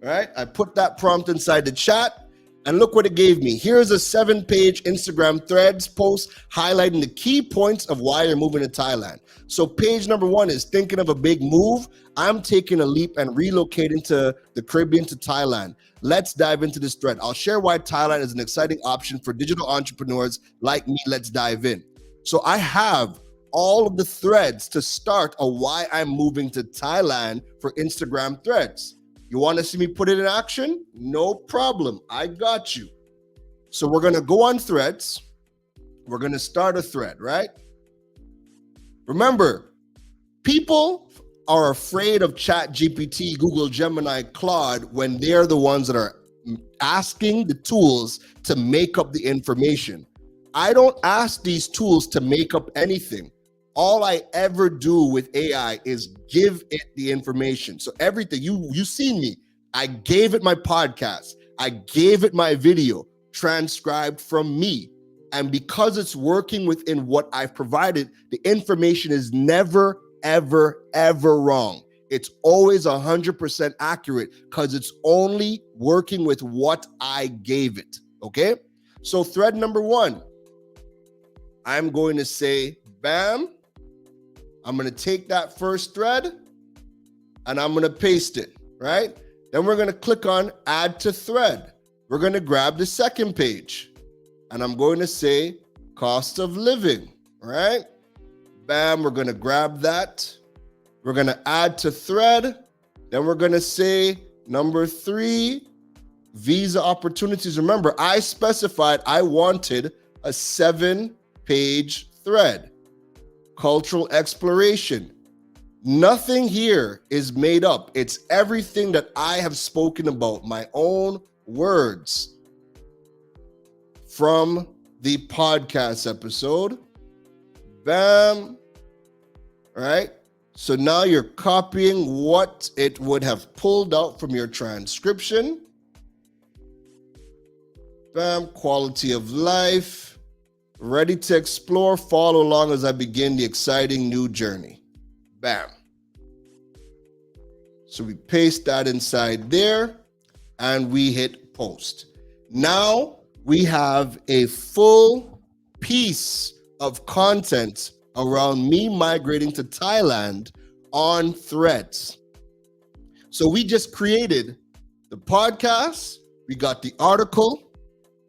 Right? I put that prompt inside the chat, and look what it gave me. Here's a 7-page Instagram Threads post highlighting the key points of why you're moving to Thailand. So page number 1 is thinking of a big move. I'm taking a leap and relocating to the Caribbean to Thailand. Let's dive into this thread. I'll share why Thailand is an exciting option for digital entrepreneurs like me. Let's dive in. So I have all of the threads to start a why I'm moving to Thailand for Instagram Threads. You want to see me put it in action? No problem. I got you. So we're going to go on Threads. We're going to start a thread, right? Remember, people are afraid of ChatGPT, Google Gemini, Claude when they're the ones that are asking the tools to make up the information. I don't ask these tools to make up anything. All I ever do with AI is give it the information. So everything, you seen me, I gave it my podcast, I gave it my video, transcribed from me. And because it's working within what I've provided, the information is never, ever, ever wrong. It's always 100% accurate because it's only working with what I gave it, okay? So thread number 1, I'm going to say, bam, I'm going to take that first thread and I'm going to paste it, right? Then we're going to click on add to thread. We're going to grab the second page and I'm going to say cost of living, right? Bam, we're going to grab that. We're going to add to thread. Then we're going to say number 3, visa opportunities. Remember, I specified I wanted a 7-page thread. Cultural exploration. Nothing here is made up. It's everything that I have spoken about, my own words from the podcast episode. Bam. All right. So now you're copying what it would have pulled out from your transcription. Bam. Quality of life. Ready to explore, follow along as I begin the exciting new journey. Bam. So we paste that inside there and we hit post. Now we have a full piece of content around me migrating to Thailand on Threads. So we just created the podcast, we got the article,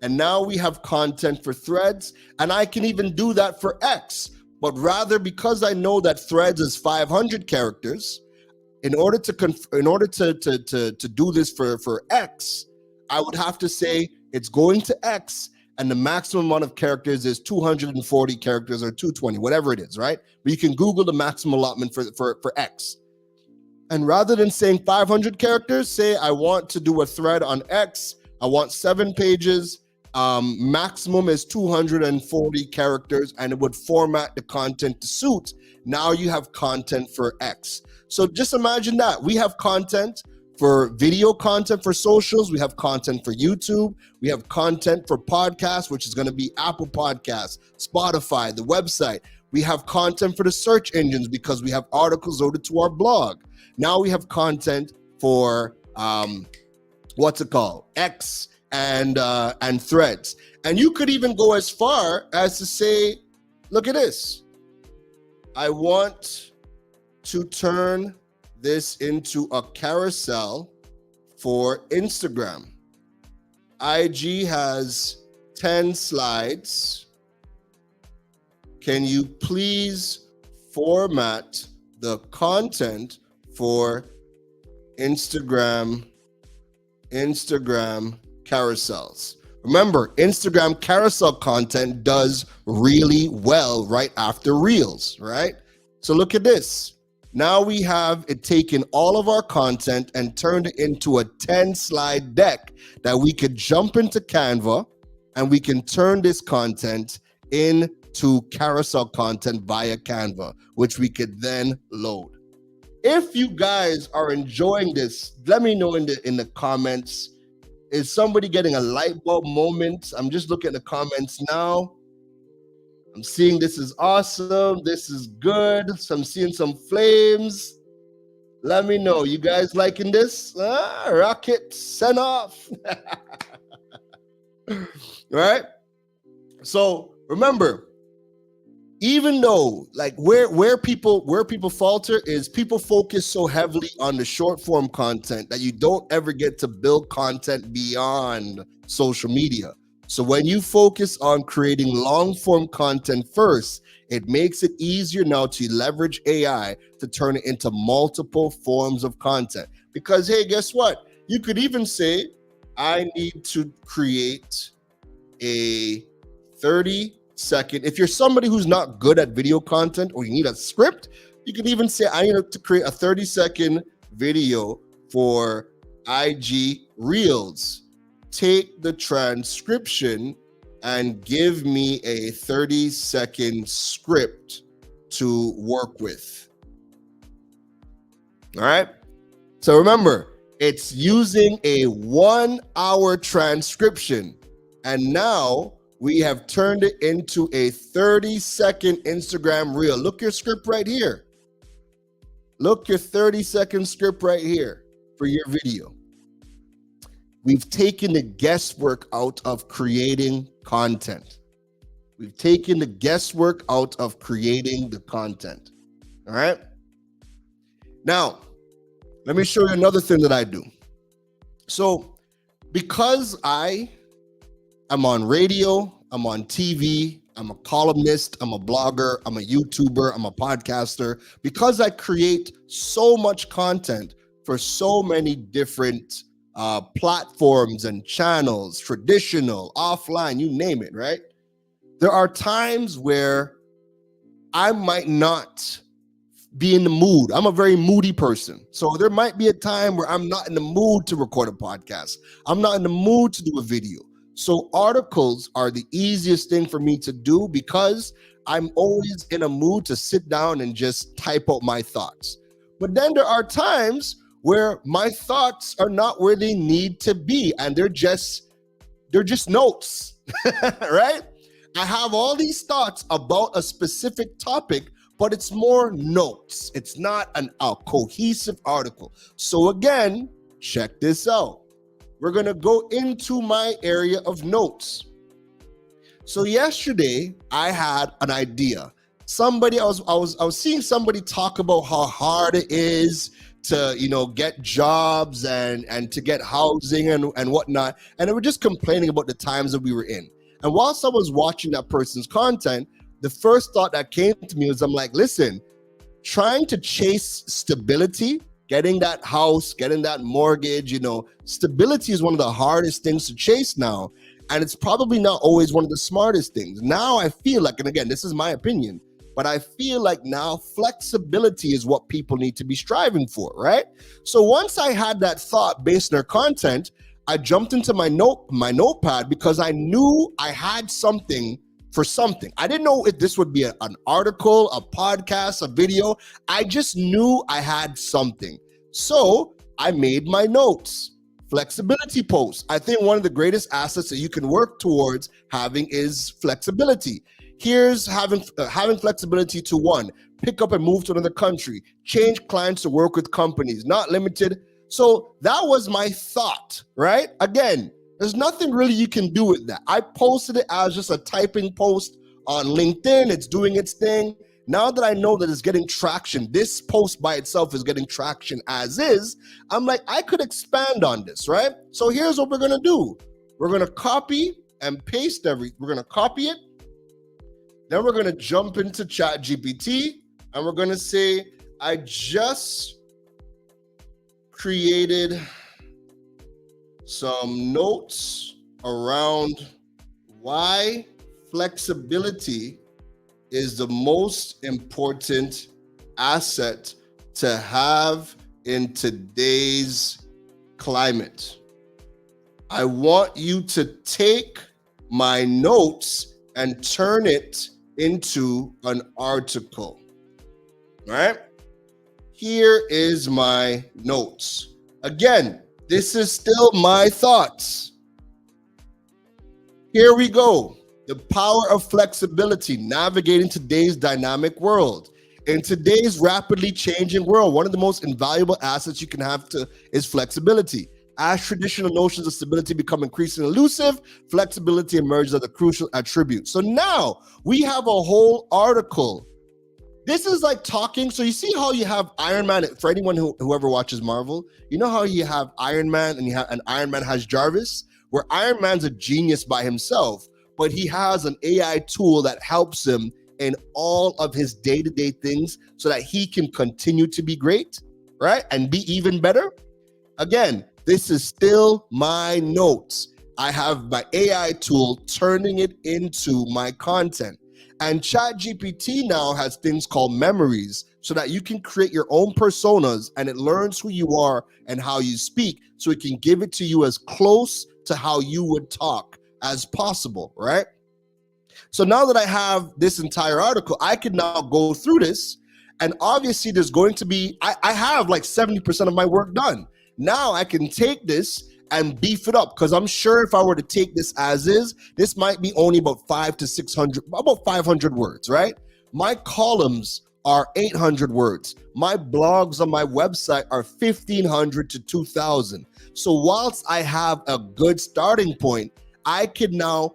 and now we have content for Threads, and I can even do that for X. But rather, because I know that Threads is 500 characters, in order to do this for X, I would have to say it's going to X, and the maximum amount of characters is 240 characters or 220, whatever it is, right? But you can Google the maximum allotment for X. And rather than saying 500 characters, say I want to do a thread on X. I want 7 pages. Maximum is 240 characters, and it would format the content to suit. Now you have content for X. So just imagine that. We have content for video content for socials. We have content for YouTube. We have content for podcasts, which is going to be Apple Podcasts, Spotify, the website. We have content for the search engines because we have articles loaded to our blog. Now we have content for X and Threads. And you could even go as far as to say, look at this. I want to turn this into a carousel for Instagram. IG has 10 slides. Can you please format the content for Instagram carousels? Remember, Instagram carousel content does really well right after Reels, right? So look at this. Now we have it taken all of our content and turned it into a 10-slide deck that we could jump into Canva, and we can turn this content into carousel content via Canva, which we could then load. If you guys are enjoying this, let me know in the comments. Is somebody getting a light bulb moment? I'm just looking at the comments now. I'm seeing this is awesome. This is good. So I'm seeing some flames. Let me know. You guys liking this? Rocket, send off. Right? So remember, even though like where people falter is people focus so heavily on the short form content that you don't ever get to build content beyond social media. So when you focus on creating long form content first, it makes it easier now to leverage AI to turn it into multiple forms of content. Because hey, guess what? You could even say, I need to create a 30-second. If you're somebody who's not good at video content or you need a script, you can even say, I need to create a 30-second video for IG Reels. Take the transcription and give me a 30-second script to work with. All right. So remember, it's using a 1-hour transcription. And now we have turned it into a 30-second Instagram reel. Look your script right here. Look your 30-second script right here for your video. We've taken the guesswork out of creating content. We've taken the guesswork out of creating the content. All right. Now, let me show you another thing that I do. So, because I am on radio, I'm on TV, I'm a columnist, I'm a blogger, I'm a YouTuber, I'm a podcaster, because I create so much content for so many different platforms and channels, traditional, offline, you name it, right? There are times where I might not be in the mood. I'm a very moody person. So there might be a time where I'm not in the mood to record a podcast. I'm not in the mood to do a video. So articles are the easiest thing for me to do because I'm always in a mood to sit down and just type out my thoughts. But then there are times where my thoughts are not where they need to be, and they're just notes, right? I have all these thoughts about a specific topic, but it's more notes. It's not a cohesive article. So again, check this out. We're gonna go into my area of notes. So yesterday I had an idea. I was seeing somebody talk about how hard it is to get jobs and to get housing and whatnot, and they were just complaining about the times that we were in. And whilst I was watching that person's content, the first thought that came to me was, I'm like, listen, trying to chase stability, getting that house, getting that mortgage, stability is one of the hardest things to chase now. And it's probably not always one of the smartest things. Now I feel like, and again, this is my opinion, but I feel like now flexibility is what people need to be striving for, right? So once I had that thought based on their content, I jumped into my notepad because I knew I had something for something. I didn't know if this would be an article, a podcast, a video. I just knew I had something. So I made my notes. Flexibility posts. I think one of the greatest assets that you can work towards having is flexibility. Here's having flexibility to one, pick up and move to another country, change clients to work with companies, not limited. So that was my thought, right? Again, there's nothing really you can do with that. I posted it as just a typing post on LinkedIn. It's doing its thing. Now that I know that it's getting traction, this post by itself is getting traction as is, I'm like, I could expand on this, right? So here's what we're gonna do. We're gonna copy and paste we're gonna copy it. Then we're gonna jump into ChatGPT and we're gonna say, I just created some notes around why flexibility is the most important asset to have in today's climate. I want you to take my notes and turn it into an article, right? Here is my notes. Again, this is still my thoughts. Here we go. The power of flexibility, navigating today's dynamic world. In today's rapidly changing world, one of the most invaluable assets you can have is flexibility. As traditional notions of stability become increasingly elusive, flexibility emerges as a crucial attribute. So now we have a whole article. This is like talking. So you see how you have Iron Man, for anyone whoever watches Marvel, you know how you have Iron Man and Iron Man has Jarvis, where Iron Man's a genius by himself, but he has an AI tool that helps him in all of his day-to-day things so that he can continue to be great, right? And be even better. Again, this is still my notes. I have my AI tool turning it into my content. And ChatGPT now has things called memories so that you can create your own personas and it learns who you are and how you speak so it can give it to you as close to how you would talk as possible, right? So now that I have this entire article, I can now go through this, and obviously there's going to be, I have like 70% of my work done. Now I can take this and beef it up, because I'm sure if I were to take this as is, this might be only about 500 words, right? My columns are 800 words. My blogs on my website are 1,500 to 2,000. So whilst I have a good starting point, I can now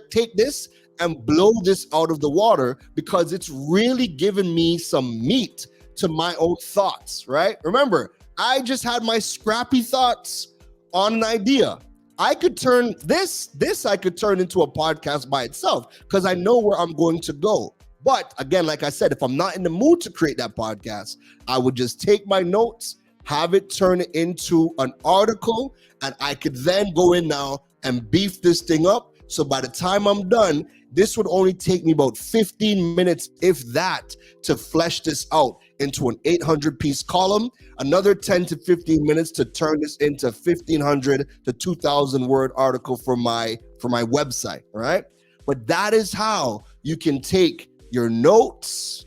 take this and blow this out of the water, because it's really given me some meat to my own thoughts, right? Remember, I just had my scrappy thoughts on an idea. I could turn this I could turn into a podcast by itself, because I know where I'm going to go. But again, like I said, if I'm not in the mood to create that podcast, I would just take my notes, have it turn it into an article, and I could then go in now and beef this thing up. So by the time I'm done, this would only take me about 15 minutes, if that, to flesh this out into an 800-piece column, another 10 to 15 minutes to turn this into 1,500 to 2,000 word article for my website, all right? But that is how you can take your notes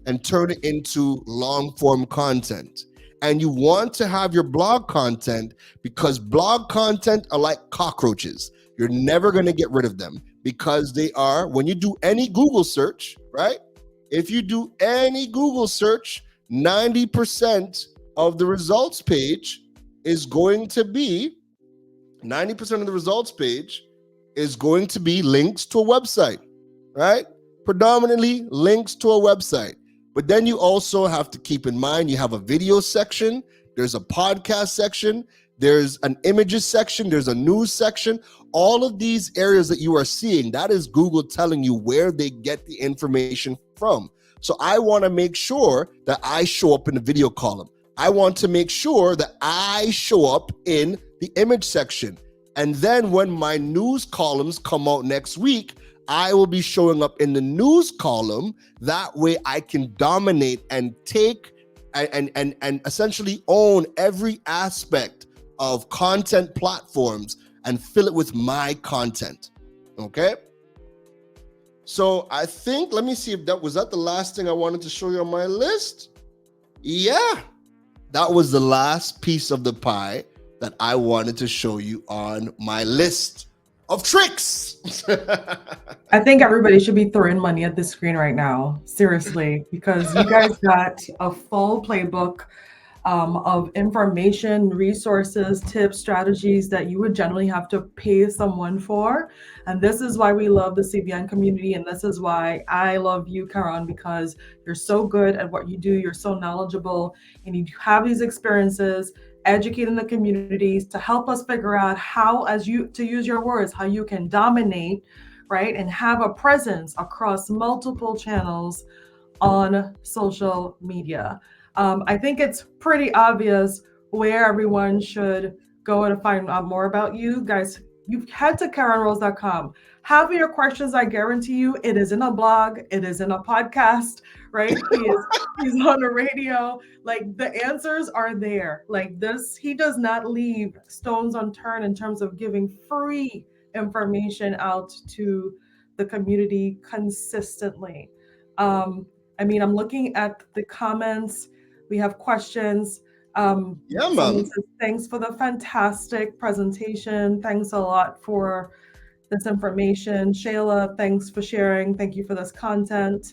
and turn it into long-form content. And you want to have your blog content, because blog content are like cockroaches. You're never going to get rid of them, because they are, when you do any Google search, right? If you do any Google search, 90% of the results page is going to be, 90% of the results page is going to be links to a website, right? Predominantly links to a website. But then you also have to keep in mind, you have a video section, there's a podcast section, there's an images section, there's a news section. All of these areas that you are seeing, that is Google telling you where they get the information from. So I want to make sure that I show up in the video column. I want to make sure that I show up in the image section. And then when my news columns come out next week, I will be showing up in the news column. That way I can dominate and take and essentially own every aspect of content platforms and fill it with my content. Okay? So I think, let me see if that was the last thing I wanted to show you on my list. Yeah, that was the last piece of the pie that I wanted to show you on my list of tricks. I think everybody should be throwing money at the screen right now, seriously, because you guys got a full playbook of information, resources, tips, strategies that you would generally have to pay someone for. And this is why we love the CBN community. And this is why I love you, Keron, because you're so good at what you do. You're so knowledgeable and you have these experiences educating the communities to help us figure out how, as you, to use your words, how you can dominate, right? And have a presence across multiple channels on social media. I think it's pretty obvious where everyone should go to find out more about you guys. You've head to KeronRose.com. Have your questions. I guarantee you, it is in a blog, it is in a podcast, right? He's on the radio. Like the answers are there. Like this, he does not leave stones unturned in terms of giving free information out to the community consistently. I mean, I'm looking at the comments. We have questions. Yeah, Someone man. says, thanks for the fantastic presentation. Thanks a lot for this information. Shayla, thanks for sharing. Thank you for this content.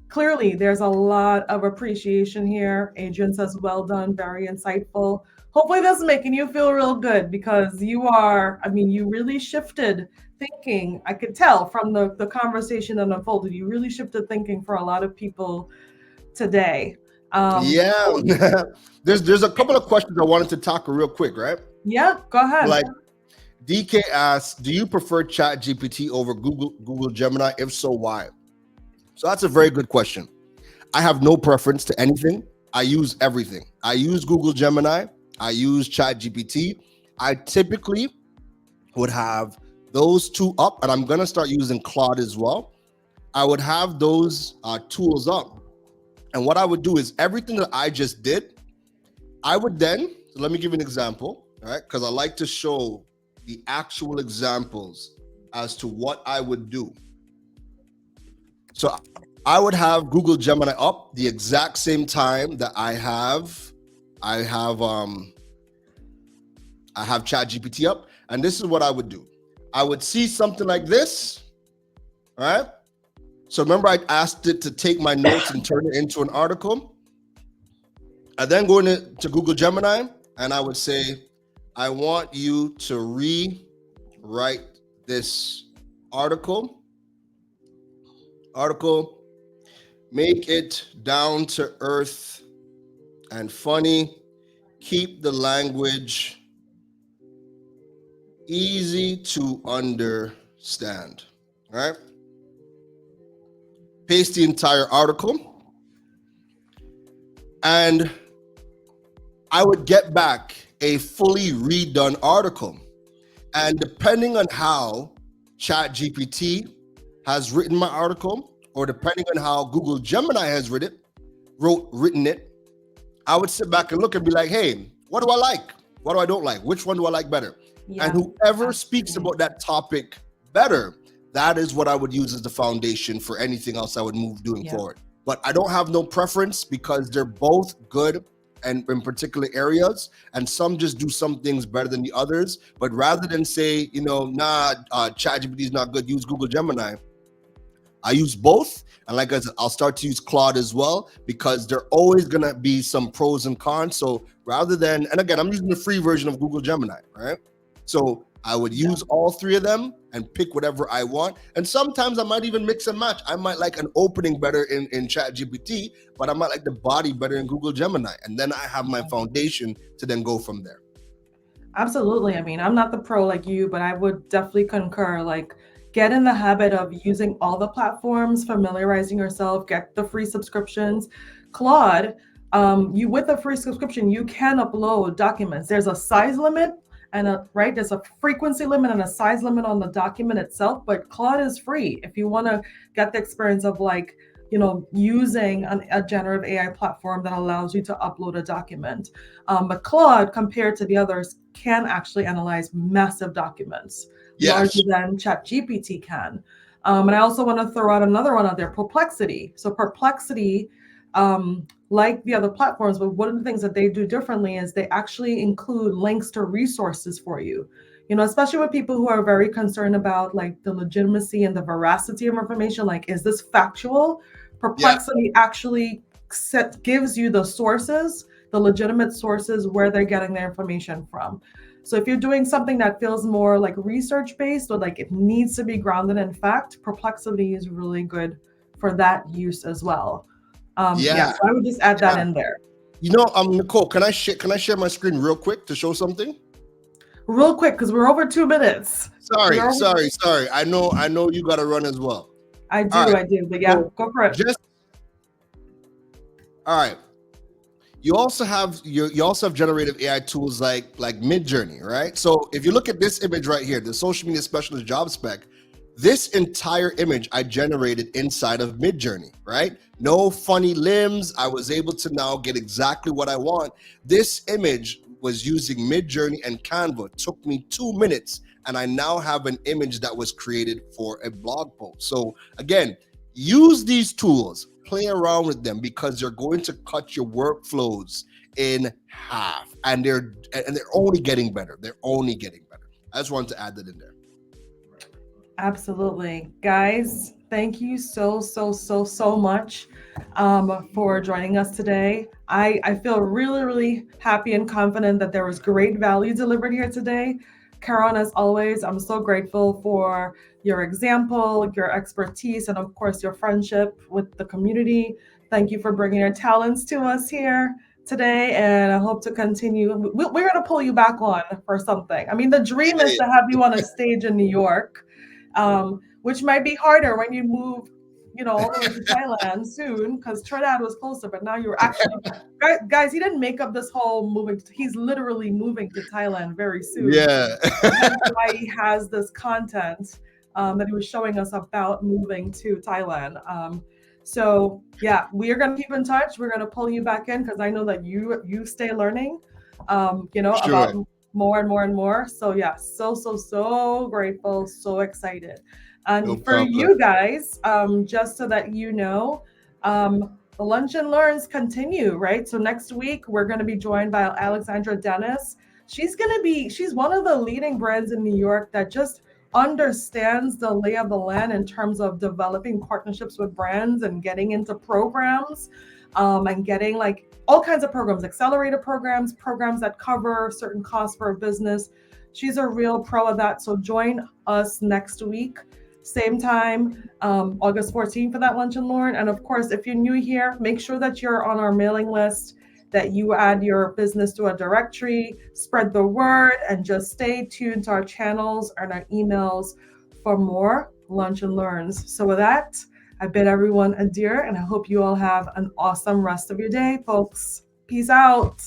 Clearly, there's a lot of appreciation here. Adrian says, well done, very insightful. Hopefully, this is making you feel real good because you are, I mean, you really shifted thinking. I could tell from the conversation that unfolded, you really shifted thinking for a lot of people today. Yeah. There's a couple of questions I wanted to tackle real quick, right? Yeah, go ahead. Like DK asks, do you prefer ChatGPT over Google Gemini? If so, why? So that's a very good question. I have no preference to anything. I use everything. I use Google Gemini. I use ChatGPT. I typically would have those two up, and I'm gonna start using Claude as well. I would have those tools up, and what I would do is everything that I just did, I would then, so let me give you an example, all right? Because I like to show the actual examples as to what I would do. So I would have Google Gemini up the exact same time that I have ChatGPT up, and this is what I would do. I would see something like this, all right? So remember I asked it to take my notes and turn it into an article. I then go into Google Gemini and I would say, I want you to rewrite this article, make it down to earth and funny, keep the language easy to understand, all right? Paste the entire article, and I would get back a fully redone article. And depending on how ChatGPT has written my article, or depending on how Google Gemini has written it, I would sit back and look and be like, hey, what do I like? What do I don't like? Which one do I like better? Yeah, and whoever speaks about that topic better, that is what I would use as the foundation for anything else I would move doing forward. But I don't have no preference because they're both good and in particular areas, and some just do some things better than the others. But rather than say, ChatGPT is not good, use Google Gemini, I use both. And like I said, I'll start to use Claude as well, because there are always going to be some pros and cons. So rather than, and again, I'm using the free version of Google Gemini, right? So I would use all three of them and pick whatever I want. And sometimes I might even mix and match. I might like an opening better in ChatGPT, but I might like the body better in Google Gemini. And then I have my foundation to then go from there. Absolutely. I mean, I'm not the pro like you, but I would definitely concur. Like, get in the habit of using all the platforms, familiarizing yourself, get the free subscriptions. Claude, you with a free subscription, you can upload documents. There's a size limit, and right, there's a frequency limit and a size limit on the document itself, but Claude is free if you want to get the experience of like, using a generative AI platform that allows you to upload a document. But Claude, compared to the others, can actually analyze massive documents larger Yes. than ChatGPT can. And I also want to throw out another one out there, Perplexity. So Perplexity, like the other platforms, but one of the things that they do differently is they actually include links to resources for you. Especially with people who are very concerned about like the legitimacy and the veracity of information, like is this factual? Yeah. Perplexity actually gives you the sources, the legitimate sources where they're getting their information from. So if you're doing something that feels more like research based or like it needs to be grounded in fact, Perplexity is really good for that use as well. Yeah, Yeah. so I would just add that Yeah. in there. Nicole, can I share my screen real quick to show something? Real quick, because we're over 2 minutes. We Sorry, are over, sorry, sorry. I know you gotta run as well. All right. I do, but yeah, So go for it. just all right. You also have generative AI tools like Midjourney, right? So if you look at this image right here, the social media specialist job spec, this entire image I generated inside of Midjourney, right? No funny limbs. I was able to now get exactly what I want. This image was using Midjourney and Canva. It took me 2 minutes, and I now have an image that was created for a blog post. So again, use these tools, play around with them because they're going to cut your workflows in half, and they're only getting better. They're only getting better. I just wanted to add that in there. Absolutely. Guys, thank you so much for joining us today. I feel really, really happy and confident that there was great value delivered here today. Keron, as always, I'm so grateful for your example, your expertise, and of course, your friendship with the community. Thank you for bringing your talents to us here today, and I hope to continue. We're going to pull you back on for something. I mean, the dream is Hey, to have you on a stage in New York, which might be harder when you move, all the way to Thailand soon, because Trinidad was closer, but now you're actually, guys, he didn't make up this whole moving. He's literally moving to Thailand very soon. yeah. Hence why he has this content that he was showing us about moving to Thailand. So yeah, we are going to keep in touch. We're going to pull you back in because I know that you stay learning, about Sure. more and more and more. So yeah, so grateful, so excited. No And for problem. you guys, just so that you know, the Lunch and Learns continue, right? So next week we're going to be joined by Alexandra Dennis. She's one of the leading brands in New York that just understands the lay of the land in terms of developing partnerships with brands and getting into programs, and getting like all kinds of programs, accelerator programs that cover certain costs for a business. She's a real pro of that. So join us next week, same time, August 14th for that Lunch and Learn. And of course, if you're new here, make sure that you're on our mailing list, that you add your business to a directory, spread the word, and just stay tuned to our channels and our emails for more Lunch and Learns. So with that, I bid everyone adieu, and I hope you all have an awesome rest of your day, folks. Peace out.